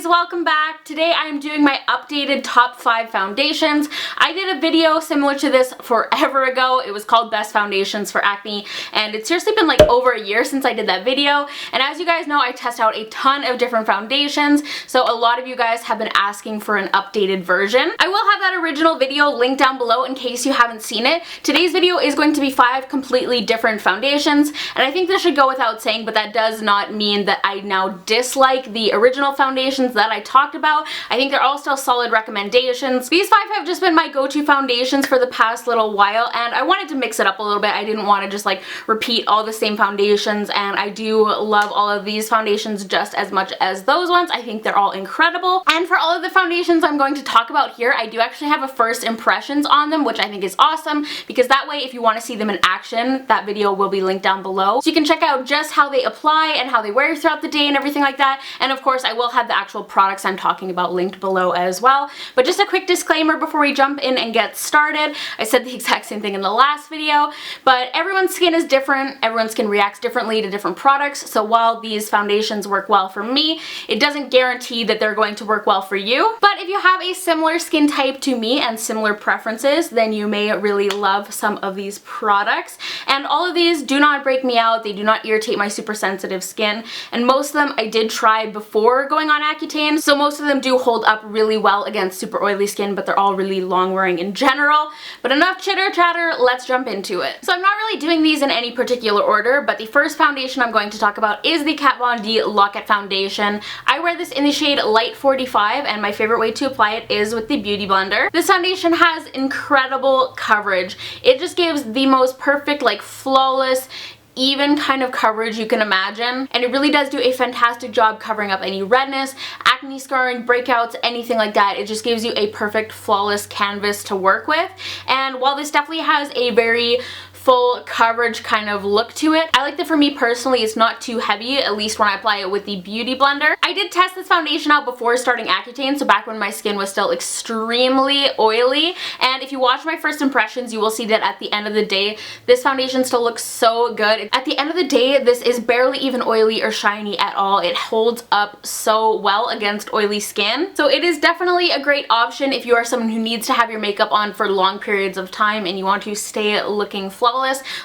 guys, welcome back. Today I am doing my updated top 5 foundations. I did a video similar to this forever ago. It was called Best Foundations for Acne, and it's seriously been like over a year since I did that video. And as you guys know, I test out a ton of different foundations, so a lot of you guys have been asking for an updated version. I will have that original video linked down below in case you haven't seen it. Today's video is going to be 5 completely different foundations, and I think this should go without saying, but that does not mean that I now dislike the original foundations that I talked about. I think they're all still solid recommendations. These 5 have just been my go-to foundations for the past little while, and I wanted to mix it up a little bit. I didn't want to just like repeat all the same foundations, and I do love all of these foundations just as much as those ones. I think they're all incredible. And for all of the foundations I'm going to talk about here, I do actually have a first impressions on them, which I think is awesome, because that way if you want to see them in action, that video will be linked down below. So you can check out just how they apply and how they wear throughout the day and everything like that. And of course I will have the actual products I'm talking about linked below as well. But just a quick disclaimer before we jump in and get started. I said the exact same thing in the last video, but everyone's skin is different. Everyone's skin reacts differently to different products. So while these foundations work well for me, it doesn't guarantee that they're going to work well for you. But if you have a similar skin type to me and similar preferences, then you may really love some of these products. And all of these do not break me out. They do not irritate my super sensitive skin. And most of them I did try before going on Accutane, so most of them do hold up really well against super oily skin, but they're all really long wearing in general. But enough chitter chatter, let's jump into it. So I'm not really doing these in any particular order, but the first foundation I'm going to talk about is the Kat Von D Locket Foundation. I wear this in the shade Light 45, and my favorite way to apply it is with the Beauty Blender. This foundation has incredible coverage. It just gives the most perfect, like flawless, even kind of coverage you can imagine, and it really does do a fantastic job covering up any redness, acne scarring, breakouts, anything like that. It just gives you a perfect flawless canvas to work with. And while this definitely has a very full coverage kind of look to it, I like that for me personally it's not too heavy, at least when I apply it with the Beauty Blender. I did test this foundation out before starting Accutane, so back when my skin was still extremely oily, and if you watch my first impressions you will see that at the end of the day this foundation still looks so good. At the end of the day this is barely even oily or shiny at all. It holds up so well against oily skin, so it is definitely a great option if you are someone who needs to have your makeup on for long periods of time and you want to stay looking flawless.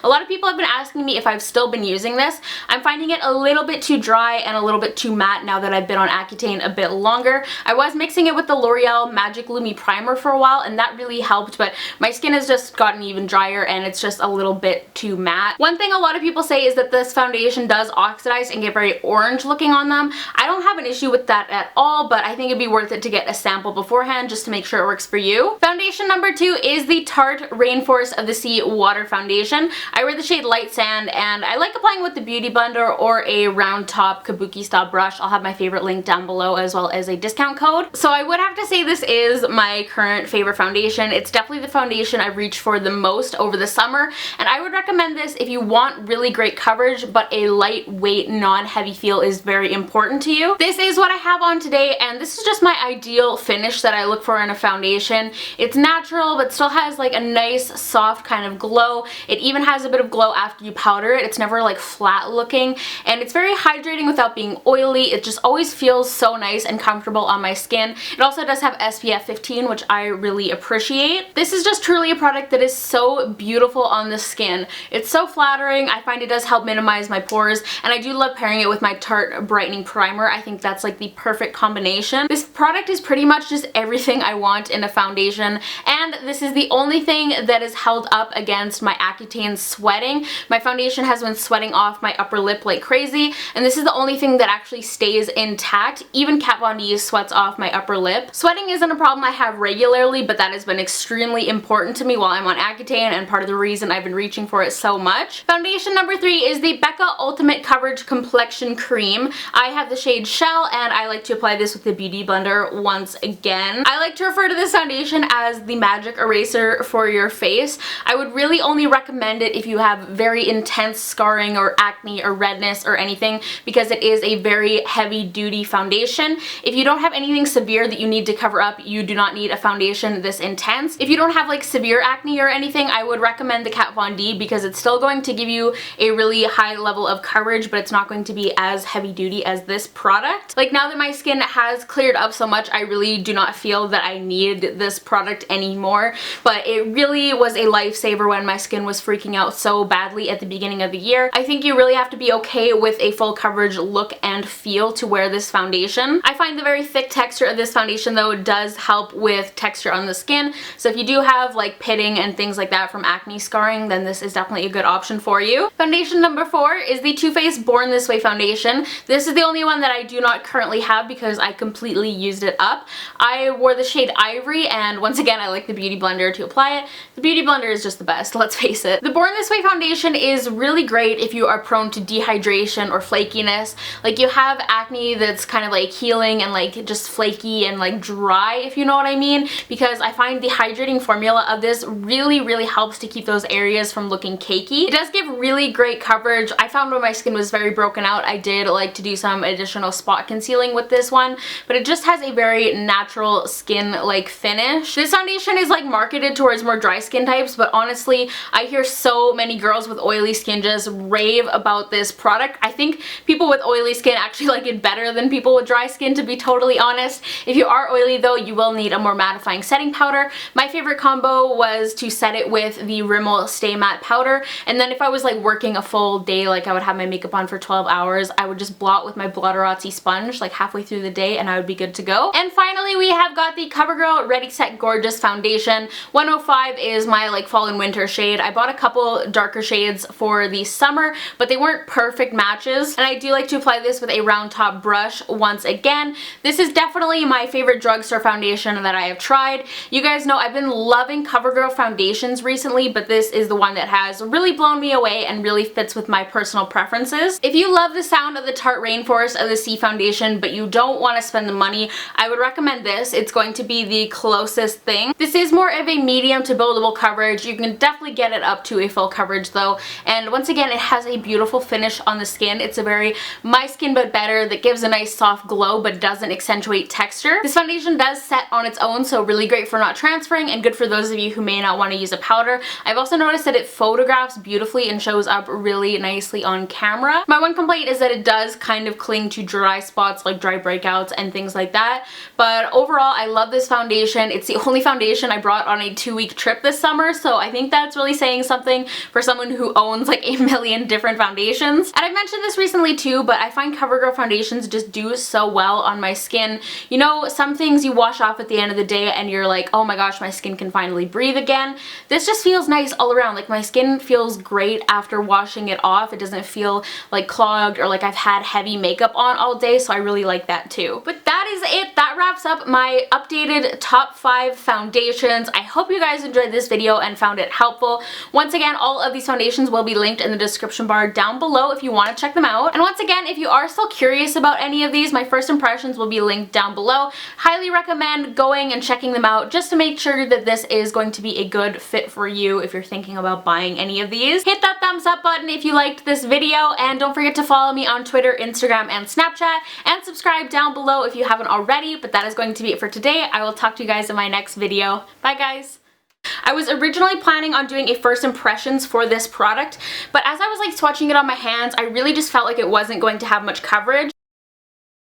A lot of people have been asking me if I've still been using this. I'm finding it a little bit too dry and a little bit too matte now that I've been on Accutane a bit longer. I was mixing it with the L'Oreal Magic Lumi Primer for a while and that really helped, but my skin has just gotten even drier and it's just a little bit too matte. One thing a lot of people say is that this foundation does oxidize and get very orange looking on them. I don't have an issue with that at all, but I think it'd be worth it to get a sample beforehand just to make sure it works for you. Foundation number 2 is the Tarte Rainforest of the Sea Water Foundation. I wear the shade Light Sand, and I like applying with the Beauty Blender or a round top kabuki style brush. I'll have my favorite link down below as well as a discount code. So I would have to say this is my current favorite foundation. It's definitely the foundation I've reached for the most over the summer, and I would recommend this if you want really great coverage but a lightweight, non-heavy feel is very important to you. This is what I have on today, and this is just my ideal finish that I look for in a foundation. It's natural but still has like a nice soft kind of glow. It even has a bit of glow after you powder it. It's never like flat looking, and it's very hydrating without being oily. It just always feels so nice and comfortable on my skin. It also does have SPF 15, which I really appreciate. This is just truly a product that is so beautiful on the skin. It's so flattering. I find it does help minimize my pores, and I do love pairing it with my Tarte Brightening Primer. I think that's like the perfect combination. This product is pretty much just everything I want in a foundation, and this is the only thing that is held up against my Accutane sweating. My foundation has been sweating off my upper lip like crazy, and this is the only thing that actually stays intact. Even Kat Von D sweats off my upper lip. Sweating isn't a problem I have regularly, but that has been extremely important to me while I'm on Accutane, and part of the reason I've been reaching for it so much. Foundation number 3 is the Becca Ultimate Coverage Complexion Cream. I have the shade Shell, and I like to apply this with the Beauty Blender once again. I like to refer to this foundation as the magic eraser for your face. I would really only recommend recommend it if you have very intense scarring or acne or redness or anything, because it is a very heavy duty foundation. If you don't have anything severe that you need to cover up, you do not need a foundation this intense. If you don't have like severe acne or anything, I would recommend the Kat Von D because it's still going to give you a really high level of coverage, but it's not going to be as heavy duty as this product. Like, now that my skin has cleared up so much, I really do not feel that I need this product anymore, but it really was a lifesaver when my skin was freaking out so badly at the beginning of the year. I think you really have to be okay with a full coverage look and feel to wear this foundation. I find the very thick texture of this foundation though does help with texture on the skin, so if you do have like pitting and things like that from acne scarring, then this is definitely a good option for you. Foundation number 4 is the Too Faced Born This Way foundation. This is the only one that I do not currently have because I completely used it up. I wore the shade Ivory, and once again I like the Beauty Blender to apply it. The Beauty Blender is just the best, let's face it. The Born This Way foundation is really great if you are prone to dehydration or flakiness. Like, you have acne that's kind of like healing and like just flaky and like dry, if you know what I mean, because I find the hydrating formula of this really helps to keep those areas from looking cakey. It does give really great coverage. I found when my skin was very broken out, I did like to do some additional spot concealing with this one, but it just has a very natural skin like finish. This foundation is like marketed towards more dry skin types, but honestly I hear so many girls with oily skin just rave about this product. I think people with oily skin actually like it better than people with dry skin, to be totally honest. If you are oily though, you will need a more mattifying setting powder. My favorite combo was to set it with the Rimmel Stay Matte powder, and then if I was like working a full day, like I would have my makeup on for 12 hours, I would just blot with my Blotterazzi sponge like halfway through the day and I would be good to go. And finally we have got the CoverGirl Ready Set Gorgeous foundation. 105 is my like fall and winter shade. I bought a couple darker shades for the summer, but they weren't perfect matches, and I do like to apply this with a round top brush once again. This is definitely my favorite drugstore foundation that I have tried. You guys know I've been loving CoverGirl foundations recently, but this is the one that has really blown me away and really fits with my personal preferences. If you love the sound of the Tarte Rainforest of the C foundation, but you don't want to spend the money, I would recommend this. It's going to be the closest thing. This is more of a medium to buildable coverage. You can definitely get it up to a full coverage though, and once again it has a beautiful finish on the skin. It's a very my skin but better that gives a nice soft glow but doesn't accentuate texture. This foundation does set on its own, so really great for not transferring and good for those of you who may not want to use a powder. I've also noticed that it photographs beautifully and shows up really nicely on camera. My one complaint is that it does kind of cling to dry spots like dry breakouts and things like that, but overall I love this foundation. It's the only foundation I brought on a 2-week trip this summer, so I think that's really saying something for someone who owns like a million different foundations. And I've mentioned this recently too, but I find CoverGirl foundations just do so well on my skin. You know, some things you wash off at the end of the day and you're like, oh my gosh, my skin can finally breathe again. This just feels nice all around. Like, my skin feels great after washing it off. It doesn't feel like clogged or like I've had heavy makeup on all day, so I really like that too. But that is it. That wraps up my updated top 5 foundations. I hope you guys enjoyed this video and found it helpful. Once again, all of these foundations will be linked in the description bar down below if you want to check them out. And once again, if you are still curious about any of these, my first impressions will be linked down below. Highly recommend going and checking them out just to make sure that this is going to be a good fit for you if you're thinking about buying any of these. Hit that thumbs up button if you liked this video, and don't forget to follow me on Twitter, Instagram, and Snapchat, and subscribe down below if you haven't already. But that is going to be it for today. I will talk to you guys in my next video. Bye guys! I was originally planning on doing a first impressions for this product, but as I was like swatching it on my hands, I really just felt like it wasn't going to have much coverage.